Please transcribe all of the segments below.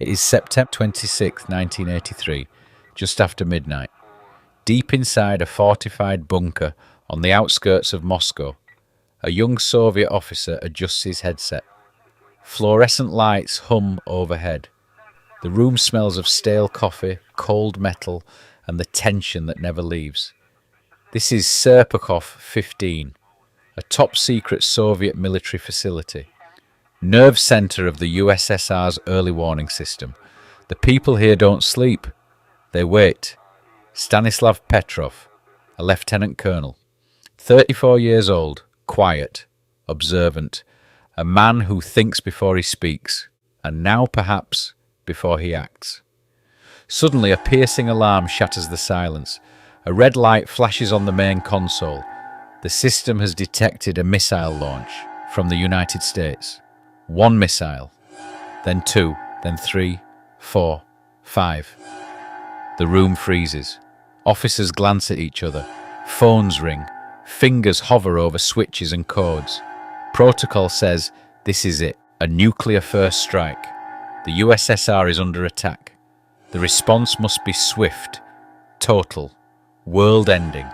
It is September 26, 1983, just after midnight. Deep inside a fortified bunker on the outskirts of Moscow, a young Soviet officer adjusts his headset. Fluorescent lights hum overhead. The room smells of stale coffee, cold metal, and the tension that never leaves. This is Serpukhov 15, a top-secret Soviet military facility. Nerve center of the USSR's early warning system. The people here don't sleep. They wait. Stanislav Petrov, a lieutenant colonel. 34 years old, quiet, observant, a man who thinks before he speaks, and now perhaps before he acts. Suddenly a piercing alarm shatters the silence. A red light flashes on the main console. The system has detected a missile launch from the United States. One missile, then two, then three, 4, 5. The room freezes. Officers glance at each other. Phones ring. Fingers hover over switches and codes. Protocol says, this is it, a nuclear first strike. The USSR is under attack. The response must be swift, total, world-ending.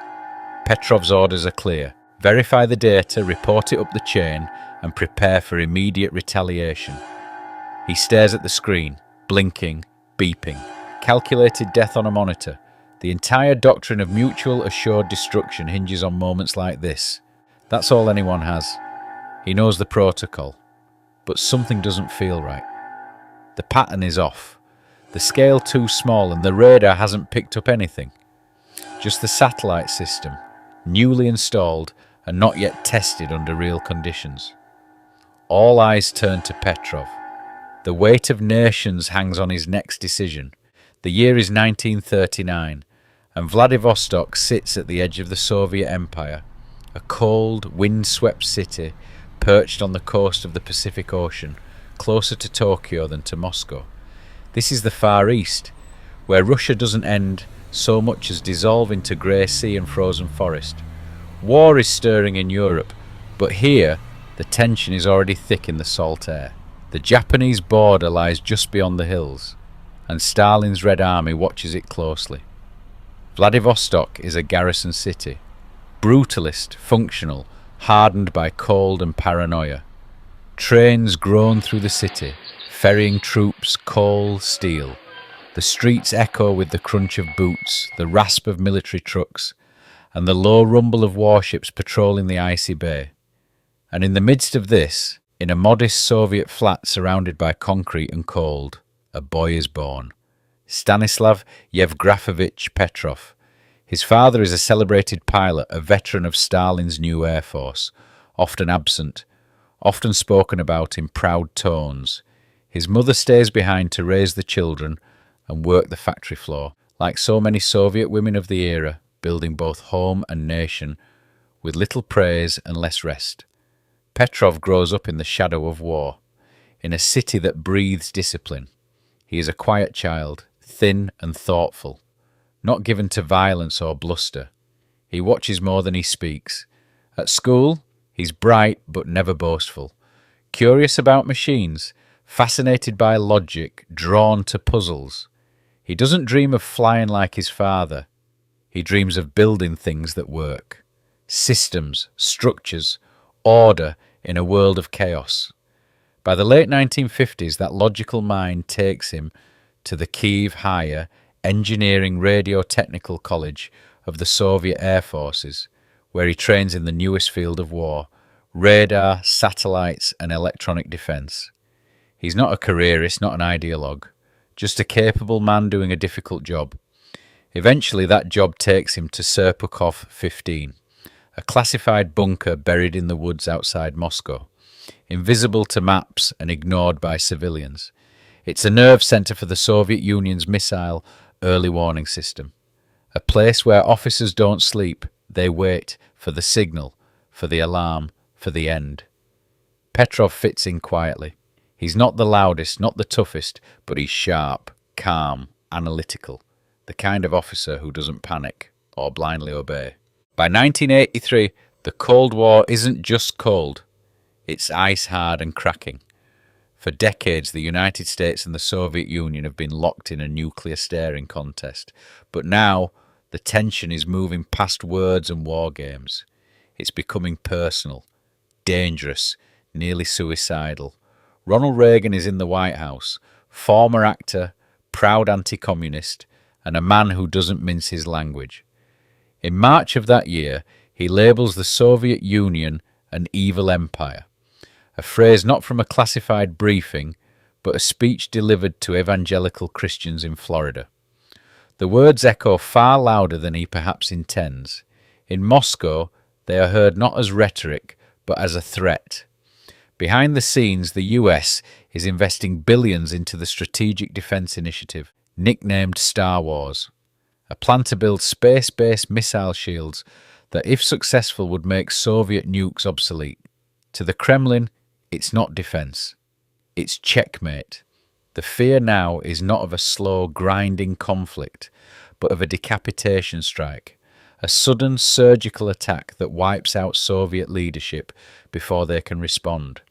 Petrov's orders are clear. Verify the data, report it up the chain, and prepare for immediate retaliation. He stares at the screen, blinking, beeping. Calculated death on a monitor. The entire doctrine of mutual assured destruction hinges on moments like this. That's all anyone has. He knows the protocol. But something doesn't feel right. The pattern is off. The scale too small and the radar hasn't picked up anything. Just the satellite system, newly installed and not yet tested under real conditions. All eyes turn to Petrov. The weight of nations hangs on his next decision. The year is 1939, and Vladivostok sits at the edge of the Soviet Empire, a cold, wind-swept city perched on the coast of the Pacific Ocean, closer to Tokyo than to Moscow. This is the Far East, where Russia doesn't end so much as dissolve into grey sea and frozen forest. War is stirring in Europe, but here the tension is already thick in the salt air. The Japanese border lies just beyond the hills, and Stalin's Red Army watches it closely. Vladivostok is a garrison city, brutalist, functional, hardened by cold and paranoia. Trains groan through the city, ferrying troops, coal, steel. The streets echo with the crunch of boots, the rasp of military trucks, and the low rumble of warships patrolling the icy bay. And in the midst of this, in a modest Soviet flat surrounded by concrete and cold, a boy is born. Stanislav Yevgrafovich Petrov. His father is a celebrated pilot, a veteran of Stalin's new Air Force, often absent, often spoken about in proud tones. His mother stays behind to raise the children and work the factory floor, like so many Soviet women of the era, building both home and nation, with little praise and less rest. Petrov grows up in the shadow of war, in a city that breathes discipline. He is a quiet child, thin and thoughtful, not given to violence or bluster. He watches more than he speaks. At school, he's bright but never boastful, curious about machines, fascinated by logic, drawn to puzzles. He doesn't dream of flying like his father. He dreams of building things that work. Systems, structures, order in a world of chaos. By the late 1950s, that logical mind takes him to the Kyiv Higher Engineering Radio Technical College of the Soviet Air Forces, where he trains in the newest field of war, radar, satellites and electronic defense. He's not a careerist, not an ideologue, just a capable man doing a difficult job. Eventually that job takes him to Serpukhov 15, a classified bunker buried in the woods outside Moscow, invisible to maps and ignored by civilians. It's a nerve center for the Soviet Union's missile early warning system, a place where officers don't sleep, they wait for the signal, for the alarm, for the end. Petrov fits in quietly. He's not the loudest, not the toughest, but he's sharp, calm, analytical, the kind of officer who doesn't panic or blindly obey. By 1983, the Cold War isn't just cold, it's ice hard and cracking. For decades, the United States and the Soviet Union have been locked in a nuclear staring contest. But now, the tension is moving past words and war games. It's becoming personal, dangerous, nearly suicidal. Ronald Reagan is in the White House, former actor, proud anti-communist, and a man who doesn't mince his language. In March of that year, he labels the Soviet Union an evil empire, a phrase not from a classified briefing, but a speech delivered to evangelical Christians in Florida. The words echo far louder than he perhaps intends. In Moscow, they are heard not as rhetoric, but as a threat. Behind the scenes, the US is investing billions into the Strategic Defense Initiative, nicknamed Star Wars, a plan to build space-based missile shields that, if successful, would make Soviet nukes obsolete. To the Kremlin, it's not defense. It's checkmate. The fear now is not of a slow, grinding conflict, but of a decapitation strike, a sudden surgical attack that wipes out Soviet leadership before they can respond.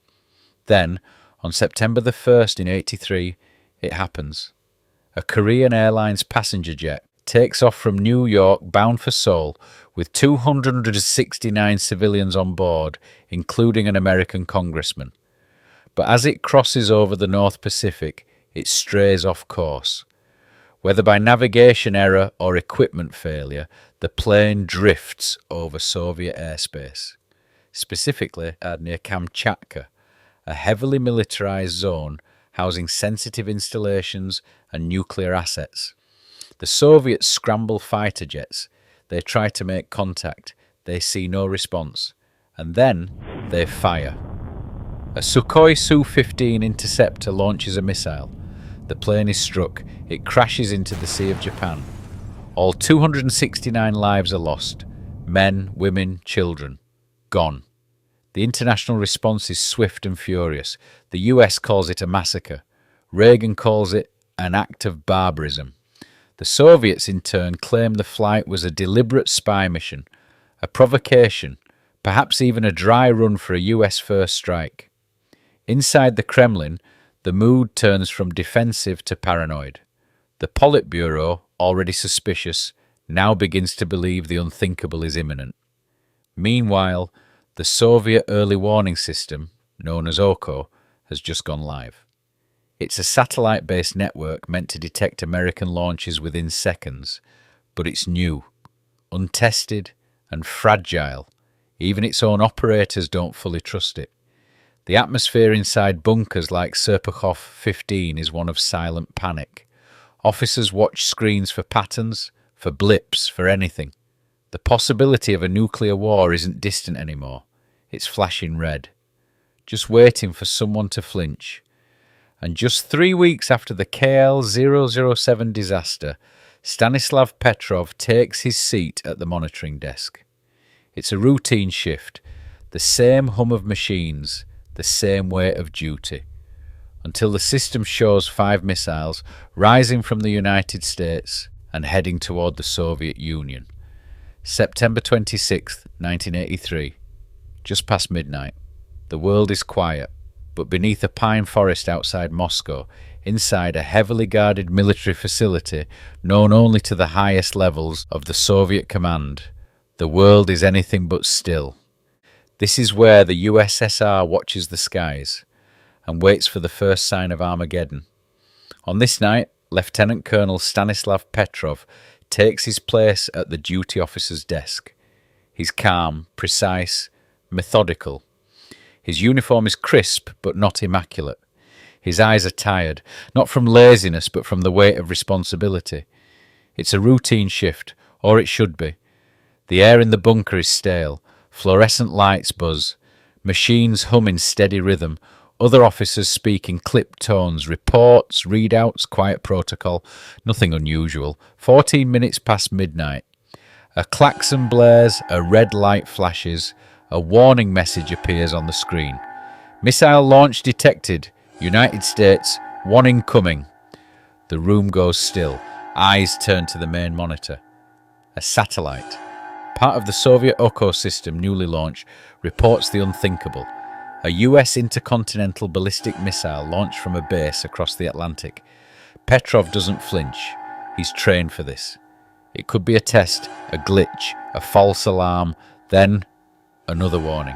Then, on September the 1st in 1983, it happens. A Korean Airlines passenger jet takes off from New York bound for Seoul with 269 civilians on board, including an American congressman. But as it crosses over the North Pacific, it strays off course. Whether by navigation error or equipment failure, the plane drifts over Soviet airspace, specifically near Kamchatka, a heavily militarized zone housing sensitive installations and nuclear assets. The Soviets scramble fighter jets. They try to make contact. They see no response. And then they fire. A Sukhoi Su-15 interceptor launches a missile. The plane is struck. It crashes into the Sea of Japan. All 269 lives are lost. Men, women, children. Gone. The international response is swift and furious. The US calls it a massacre. Reagan calls it an act of barbarism. The Soviets, in turn, claim the flight was a deliberate spy mission, a provocation, perhaps even a dry run for a US first strike. Inside the Kremlin, the mood turns from defensive to paranoid. The Politburo, already suspicious, now begins to believe the unthinkable is imminent. Meanwhile, the Soviet early warning system, known as OKO, has just gone live. It's a satellite-based network meant to detect American launches within seconds, but it's new, untested, and fragile. Even its own operators don't fully trust it. The atmosphere inside bunkers like Serpukhov 15 is one of silent panic. Officers watch screens for patterns, for blips, for anything. The possibility of a nuclear war isn't distant anymore. It's flashing red, just waiting for someone to flinch. And just 3 weeks after the KL-007 disaster, Stanislav Petrov takes his seat at the monitoring desk. It's a routine shift, the same hum of machines, the same weight of duty, until the system shows 5 missiles rising from the United States and heading toward the Soviet Union. September 26, 1983, just past midnight. The world is quiet. But beneath a pine forest outside Moscow, inside a heavily guarded military facility known only to the highest levels of the Soviet command, the world is anything but still. This is where the USSR watches the skies and waits for the first sign of Armageddon. On this night, Lieutenant Colonel Stanislav Petrov takes his place at the duty officer's desk. He's calm, precise, methodical. His uniform is crisp but not immaculate. His eyes are tired, not from laziness but from the weight of responsibility. It's a routine shift, or it should be. The air in the bunker is stale. Fluorescent lights buzz. Machines hum in steady rhythm. Other officers speak in clipped tones. Reports, readouts, quiet protocol. Nothing unusual. 14 minutes past midnight. A klaxon blares, a red light flashes. A warning message appears on the screen. Missile launch detected. United States, 1 incoming. The room goes still. Eyes turn to the main monitor. A satellite, part of the Soviet OKO system newly launched, reports the unthinkable. A US intercontinental ballistic missile launched from a base across the Atlantic. Petrov doesn't flinch. He's trained for this. It could be a test, a glitch, a false alarm, then another warning.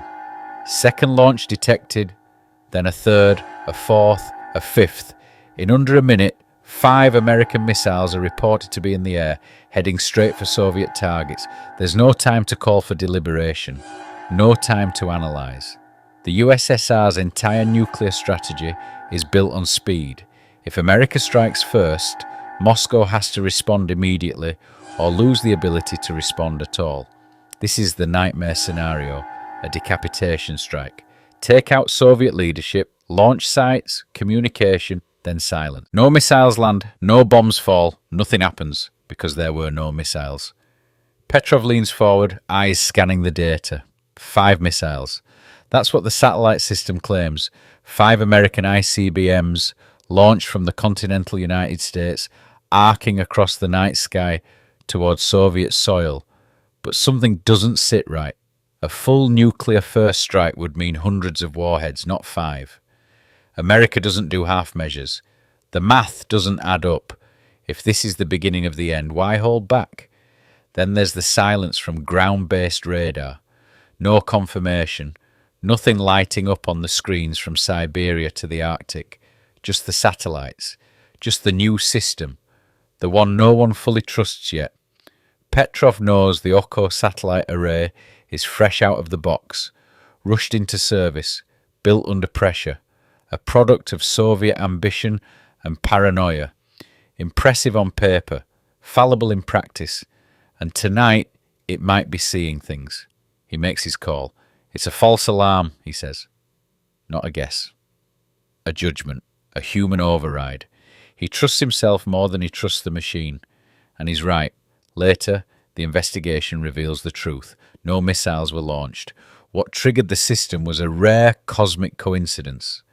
Second launch detected, then a third, a fourth, a fifth. In under a minute, 5 American missiles are reported to be in the air, heading straight for Soviet targets. There's no time to call for deliberation, no time to analyse. The USSR's entire nuclear strategy is built on speed. If America strikes first, Moscow has to respond immediately or lose the ability to respond at all. This is the nightmare scenario, a decapitation strike. Take out Soviet leadership, launch sites, communication, then silence. No missiles land, no bombs fall, nothing happens, because there were no missiles. Petrov leans forward, eyes scanning the data. 5 missiles. That's what the satellite system claims. 5 American ICBMs launched from the continental United States, arcing across the night sky towards Soviet soil. But something doesn't sit right. A full nuclear first strike would mean hundreds of warheads, not 5. America doesn't do half measures. The math doesn't add up. If this is the beginning of the end, why hold back? Then there's the silence from ground-based radar. No confirmation. Nothing lighting up on the screens from Siberia to the Arctic. Just the satellites. Just the new system. The one no one fully trusts yet. Petrov knows the Oko satellite array is fresh out of the box, rushed into service, built under pressure, a product of Soviet ambition and paranoia, impressive on paper, fallible in practice, and tonight it might be seeing things. He makes his call. It's a false alarm, he says. Not a guess. A judgment, a human override. He trusts himself more than he trusts the machine, and he's right. Later, the investigation reveals the truth. No missiles were launched. What triggered the system was a rare cosmic coincidence.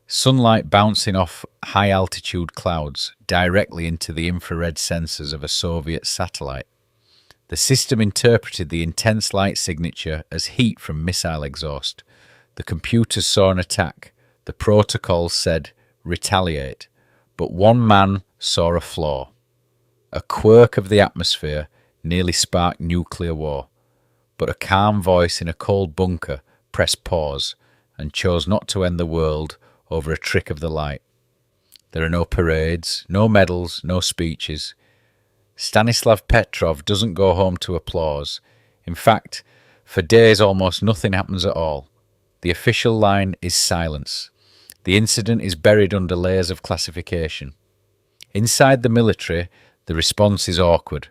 Sunlight bouncing off high-altitude clouds directly into the infrared sensors of a Soviet satellite. The system interpreted the intense light signature as heat from missile exhaust. The computers saw an attack. The protocols said, retaliate. But one man saw a flaw. A quirk of the atmosphere nearly sparked nuclear war. But a calm voice in a cold bunker pressed pause and chose not to end the world over a trick of the light. There are no parades, no medals, no speeches. Stanislav Petrov doesn't go home to applause. In fact, for days almost nothing happens at all. The official line is silence. The incident is buried under layers of classification. Inside the military, the response is awkward.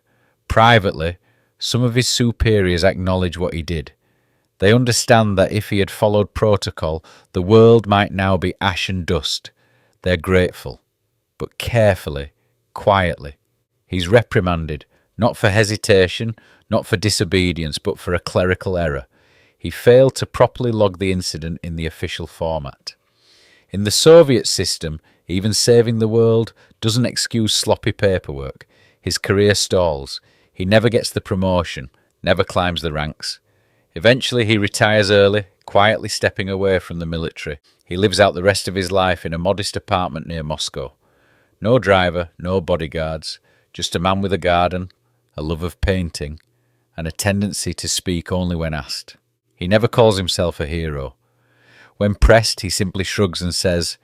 Privately, some of his superiors acknowledge what he did. They understand that if he had followed protocol, the world might now be ash and dust. They're grateful, but carefully, quietly. He's reprimanded, not for hesitation, not for disobedience, but for a clerical error. He failed to properly log the incident in the official format. In the Soviet system, even saving the world doesn't excuse sloppy paperwork. His career stalls. He never gets the promotion, never climbs the ranks. Eventually he retires early, quietly stepping away from the military. He lives out the rest of his life in a modest apartment near Moscow. No driver, no bodyguards, just a man with a garden, a love of painting, and a tendency to speak only when asked. He never calls himself a hero. When pressed, he simply shrugs and says,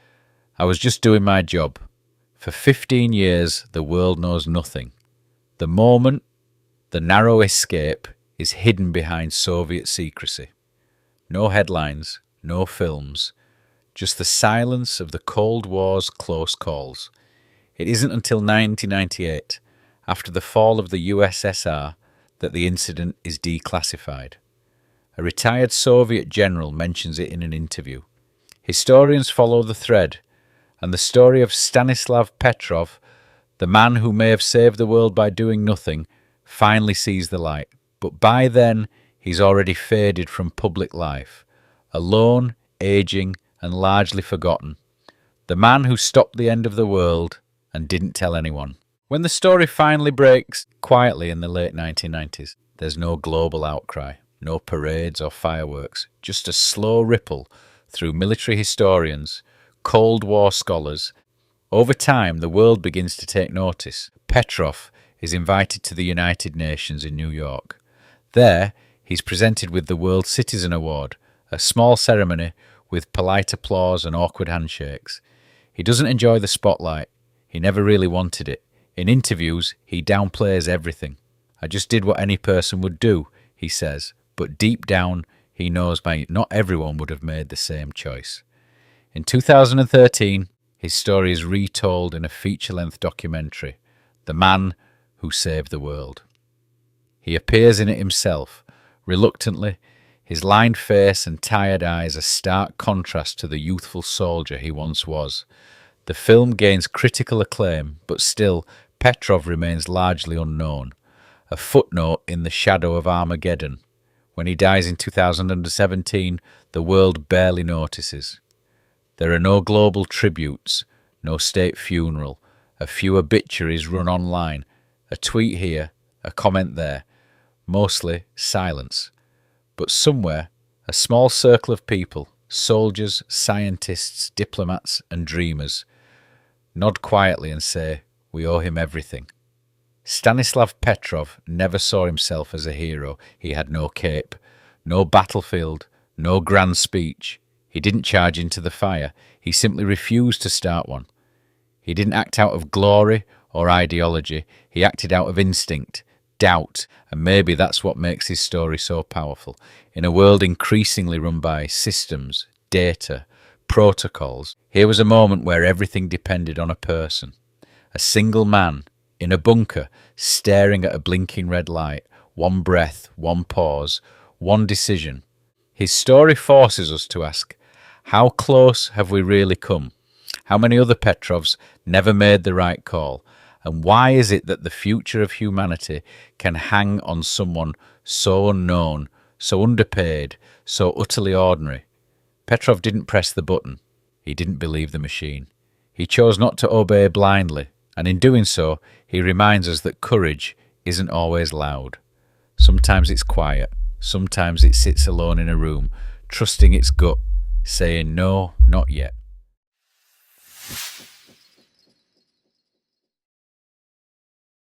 I was just doing my job. For 15 years, the world knows nothing. The moment, the narrow escape, is hidden behind Soviet secrecy. No headlines, no films, just the silence of the Cold War's close calls. It isn't until 1998, after the fall of the USSR, that the incident is declassified. A retired Soviet general mentions it in an interview. Historians follow the thread, and the story of Stanislav Petrov, the man who may have saved the world by doing nothing, finally sees the light. But by then, he's already faded from public life, alone, aging, and largely forgotten. The man who stopped the end of the world and didn't tell anyone. When the story finally breaks quietly in the late 1990s, there's no global outcry, no parades or fireworks, just a slow ripple through military historians, Cold War scholars. Over time, the world begins to take notice. Petrov is invited to the United Nations in New York. There, he's presented with the World Citizen Award, a small ceremony with polite applause and awkward handshakes. He doesn't enjoy the spotlight. He never really wanted it. In interviews, he downplays everything. "I just did what any person would do," he says, but deep down, he knows not everyone would have made the same choice. In 2013, his story is retold in a feature-length documentary, The Man Who Saved the World. He appears in it himself, reluctantly. His lined face and tired eyes are stark contrast to the youthful soldier he once was. The film gains critical acclaim, but still, Petrov remains largely unknown, a footnote in the shadow of Armageddon. When he dies in 2017, the world barely notices. There are no global tributes, no state funeral, a few obituaries run online, a tweet here, a comment there, mostly silence. But somewhere, a small circle of people, soldiers, scientists, diplomats and dreamers, nod quietly and say, "We owe him everything." Stanislav Petrov never saw himself as a hero. He had no cape, no battlefield, no grand speech. He didn't charge into the fire. He simply refused to start one. He didn't act out of glory or ideology. He acted out of instinct, doubt, and maybe that's what makes his story so powerful. In a world increasingly run by systems, data, protocols, here was a moment where everything depended on a person. A single man, in a bunker, staring at a blinking red light, one breath, one pause, one decision. His story forces us to ask, how close have we really come? How many other Petrovs never made the right call? And why is it that the future of humanity can hang on someone so unknown, so underpaid, so utterly ordinary? Petrov didn't press the button. He didn't believe the machine. He chose not to obey blindly, and in doing so, he reminds us that courage isn't always loud. Sometimes it's quiet. Sometimes it sits alone in a room, trusting its gut, saying no, not yet.